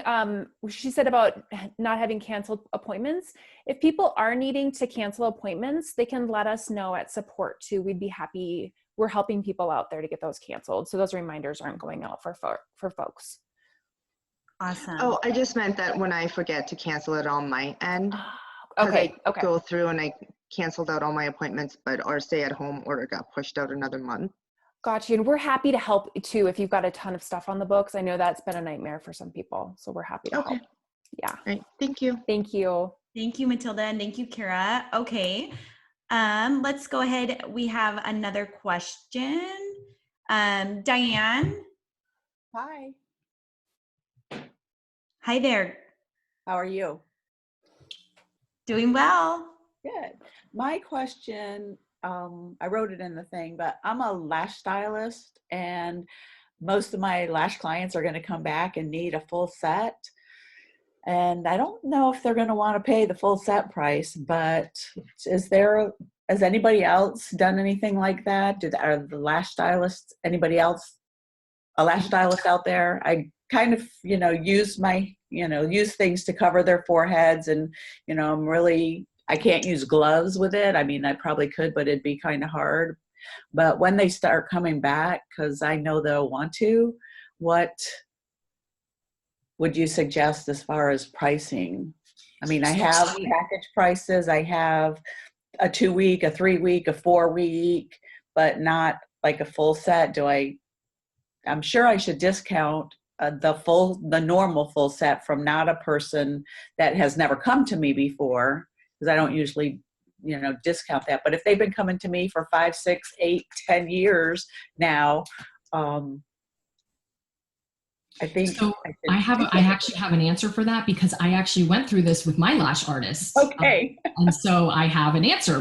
she said about not having canceled appointments. If people are needing to cancel appointments, they can let us know at support too. We'd be happy. We're helping people out there to get those canceled. So those reminders aren't going out for folks. Awesome. Oh, I just meant that when I forget to cancel it on my end. Okay. I go through and I canceled out all my appointments, but our stay at home order got pushed out another month. Gotcha. And we're happy to help too if you've got a ton of stuff on the books. I know that's been a nightmare for some people. So we're happy to help. Yeah. All right. Thank you. Thank you. Thank you, Matilda, and thank you, Kara. Okay. Let's go ahead. We have another question. Diane. Hi. Hi there. How are you? Doing well. Good. My question, I wrote it in the thing, but I'm a lash stylist and most of my lash clients are going to come back and need a full set. And I don't know if they're going to want to pay the full set price, but has anybody else done anything like that? Are the lash stylists, anybody else, a lash stylist out there? I kind of, use things to cover their foreheads and, I can't use gloves with it. I mean, I probably could, but it'd be kind of hard. But when they start coming back, because I know they'll want to, what would you suggest as far as pricing? I mean, I have package prices. I have a 2-week, a 3-week, a 4-week, but not like a full set. I'm sure I should discount the normal full set from not a person that has never come to me before, because I don't usually, discount that. But if they've been coming to me for 5, 6, 8, 10 years now, I think so. I actually have an answer for that because I actually went through this with my lash artist. Okay. And so I have an answer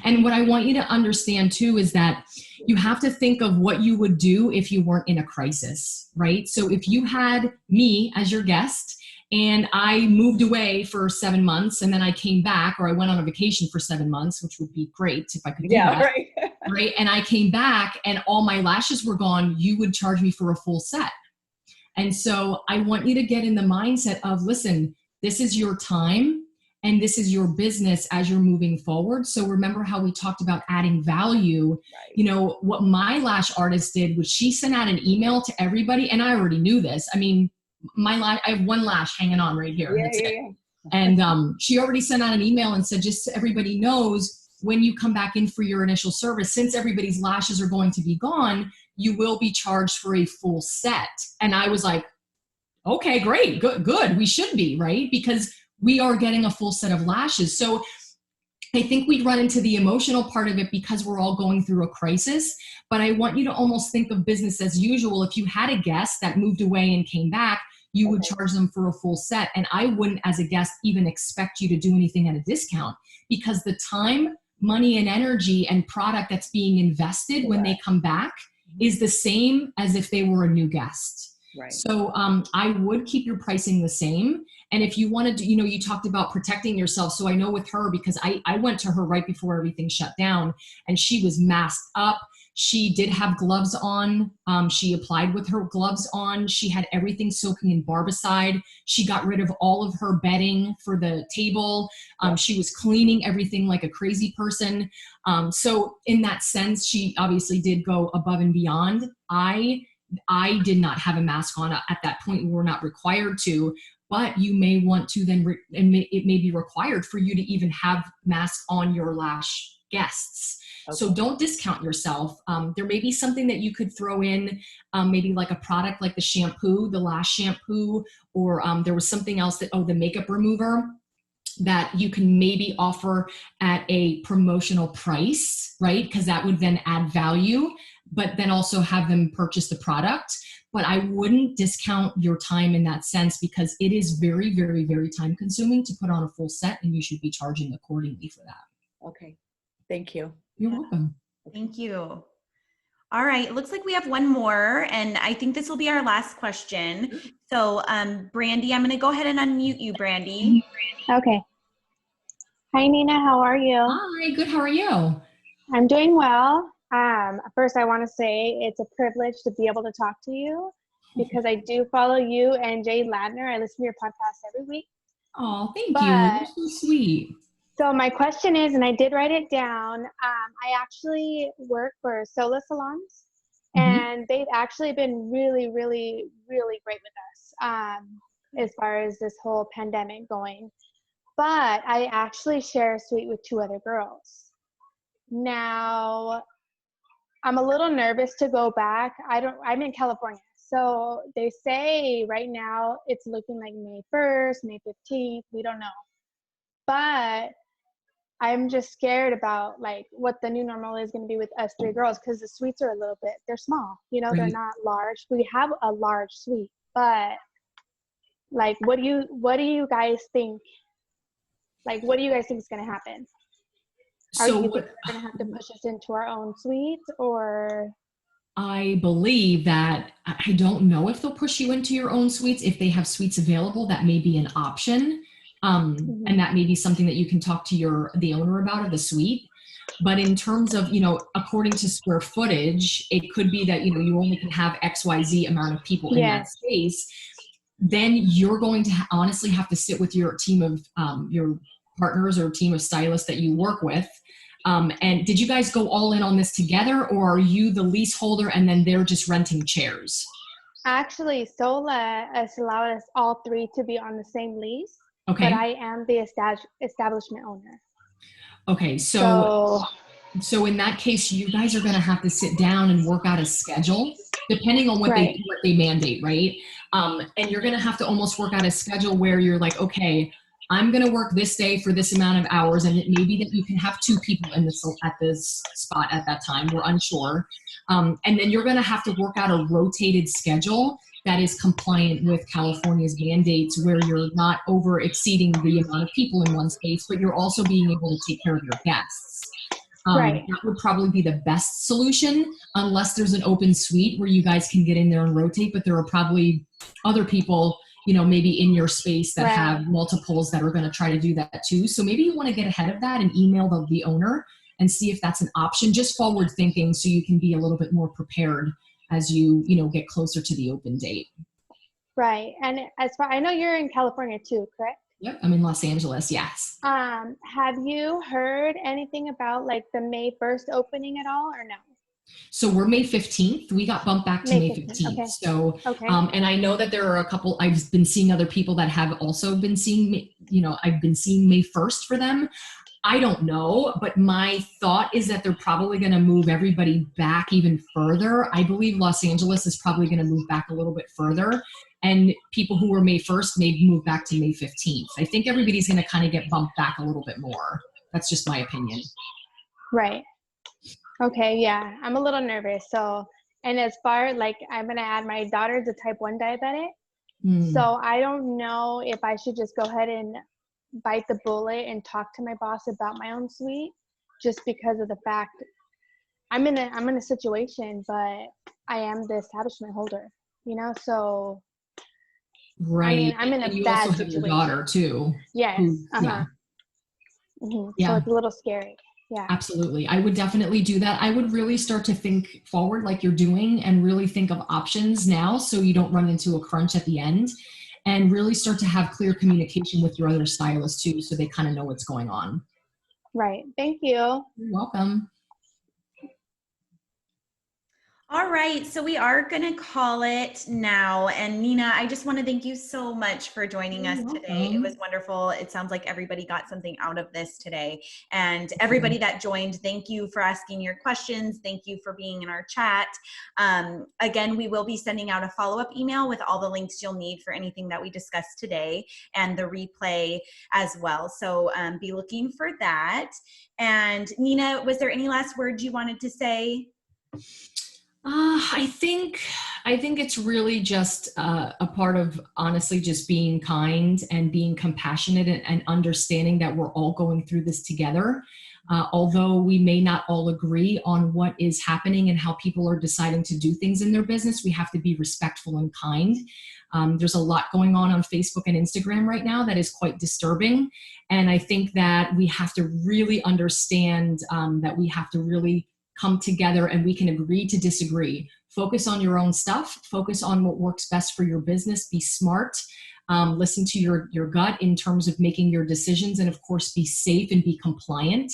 and what I want you to understand too is that you have to think of what you would do if you weren't in a crisis, right? So if you had me as your guest and I moved away for 7 months and then I came back, or I went on a vacation for 7 months, which would be great if I could do that. Right. Right. And I came back and all my lashes were gone, you would charge me for a full set. And so I want you to get in the mindset of, listen, this is your time and this is your business as you're moving forward. So remember how we talked about adding value. Right. What my lash artist did was she sent out an email to everybody, and I already knew this. I mean, I have one lash hanging on right here. Yeah. And she already sent out an email and said, just so everybody knows, when you come back in for your initial service, since everybody's lashes are going to be gone, you will be charged for a full set. And I was like, okay, great, good. We should be, right? Because we are getting a full set of lashes. So I think we run into the emotional part of it because we're all going through a crisis. But I want you to almost think of business as usual. If you had a guest that moved away and came back, you would charge them for a full set. And I wouldn't, as a guest, even expect you to do anything at a discount, because the time, money, and energy and product that's being invested when they come back is the same as if they were a new guest. Right. So I would keep your pricing the same. And if you wanted to, you talked about protecting yourself. So I know with her, because I went to her right before everything shut down and she was masked up. She did have gloves on. She applied with her gloves on. She had everything soaking in barbicide. She got rid of all of her bedding for the table. She was cleaning everything like a crazy person. So in that sense, she obviously did go above and beyond. I I did not have a mask on at that point. We were not required to, but you may want to then, it may be required for you to even have masks on your lash guests. Okay. So don't discount yourself. There may be something that you could throw in, maybe like a product like the shampoo, the lash shampoo, or there was something else that, the makeup remover that you can maybe offer at a promotional price, right? Because that would then add value, but then also have them purchase the product. But I wouldn't discount your time in that sense, because it is very, very, very time consuming to put on a full set, and you should be charging accordingly for that. Okay. Thank you. You're welcome. Thank you. All right, it looks like we have one more, and I think this will be our last question. So, Brandy, I'm going to go ahead and unmute you, Brandy. Okay. Hi, Nina. How are you? Hi, good. How are you? I'm doing well. First, I want to say it's a privilege to be able to talk to you, because I do follow you and Jay Ladner. I listen to your podcast every week. Oh, thank you. You're so sweet. So my question is, and I did write it down, I actually work for solo salons, and they've actually been really, really, really great with us as far as this whole pandemic going. But I actually share a suite with 2 other girls. Now, I'm a little nervous to go back. I'm in California. So they say right now it's looking like May 1st, May 15th. We don't know. But I'm just scared about like what the new normal is going to be with us 3 girls, because the suites are they're small, they're not large. We have a large suite, but like, what do you guys think? Like, what do you guys think is going to happen? Are you think we're going to have to push us into our own suites, or? I believe that, I don't know if they'll push you into your own suites. If they have suites available, that may be an option. And that may be something that you can talk to the owner about of the suite. But in terms of, according to square footage, it could be that, you only can have XYZ amount of people in that space. Then you're going to honestly have to sit with your team of, your partners or team of stylists that you work with. And did you guys go all in on this together, or are you the leaseholder and then they're just renting chairs? Actually, Sola has allowed us all 3 to be on the same lease. Okay. But I am the establishment owner. Okay, so in that case, you guys are going to have to sit down and work out a schedule, depending on what they mandate, right? And you're going to have to almost work out a schedule where you're like, okay, I'm going to work this day for this amount of hours, and it may be that you can have 2 people at this spot at that time. We're unsure. And then you're going to have to work out a rotated schedule that is compliant with California's mandates, where you're not over exceeding the amount of people in one space, but you're also being able to take care of your guests. That would probably be the best solution, unless there's an open suite where you guys can get in there and rotate, but there are probably other people, maybe in your space that have multiples that are going to try to do that too. So maybe you want to get ahead of that and email the owner and see if that's an option, just forward thinking, so you can be a little bit more prepared as you get closer to the open date. Right. And as far, I know you're in California too, correct? Yep, I'm in Los Angeles, yes. Have you heard anything about like the May 1st opening at all, or no? So we're May 15th. We got bumped back to May 15th. Okay. So, and I know that there are a couple, I've been seeing other people that have also been seeing, I've been seeing May 1st for them. I don't know, but my thought is that they're probably going to move everybody back even further. I believe Los Angeles is probably going to move back a little bit further, and people who were May 1st may move back to May 15th. I think everybody's going to kind of get bumped back a little bit more. That's just my opinion. Right. Okay. Yeah. I'm a little nervous. So, and as far like, I'm going to add, my daughter's a type 1 diabetic. So I don't know if I should just go ahead and bite the bullet and talk to my boss about my own suite, just because of the fact I'm in a situation, but I am the establishment holder, so right. I mean, I'm in a bad situation. You also have your daughter too. Yes. So it's a little scary. Yeah, absolutely. I would definitely do that. I would really start to think forward like you're doing, and really think of options now, so you don't run into a crunch at the end. And really start to have clear communication with your other stylists too, so they kind of know what's going on. Right. Thank you. You're welcome. All right, so we are going to call it now. And Nina, I just want to thank you so much for joining us today. It was wonderful. It sounds like everybody got something out of this today. And everybody that joined, thank you for asking your questions. Thank you for being in our chat. Again, we will be sending out a follow-up email with all the links you'll need for anything that we discussed today and the replay as well. So be looking for that. And Nina, was there any last words you wanted to say? I think it's really just a part of honestly just being kind and being compassionate and understanding that we're all going through this together. Although we may not all agree on what is happening and how people are deciding to do things in their business, we have to be respectful and kind. There's a lot going on Facebook and Instagram right now that is quite disturbing. And I think that we have to really understand that we have to really come together and we can agree to disagree. Focus on your own stuff, focus on what works best for your business, be smart, listen to your gut in terms of making your decisions, and of course be safe and be compliant.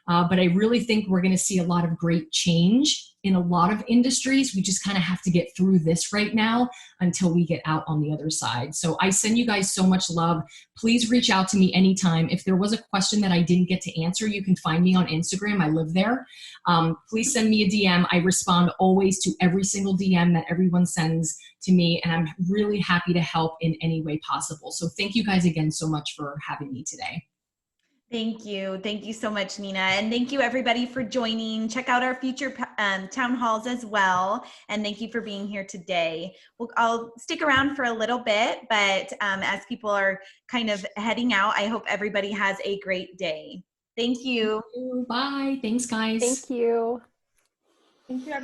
But I really think we're going to see a lot of great change in a lot of industries. We just kind of have to get through this right now until we get out on the other side. So I send you guys so much love. Please reach out to me anytime. If there was a question that I didn't get to answer, you can find me on Instagram. I live there. Please send me a DM. I respond always to every single DM that everyone sends to me, and I'm really happy to help in any way possible. So thank you guys again so much for having me today. Thank you. Thank you so much, Nina. And thank you everybody for joining. Check out our future town halls as well. And thank you for being here today. I'll stick around for a little bit, but as people are kind of heading out, I hope everybody has a great day. Thank you. Bye. Thanks, guys. Thank you. Thank you,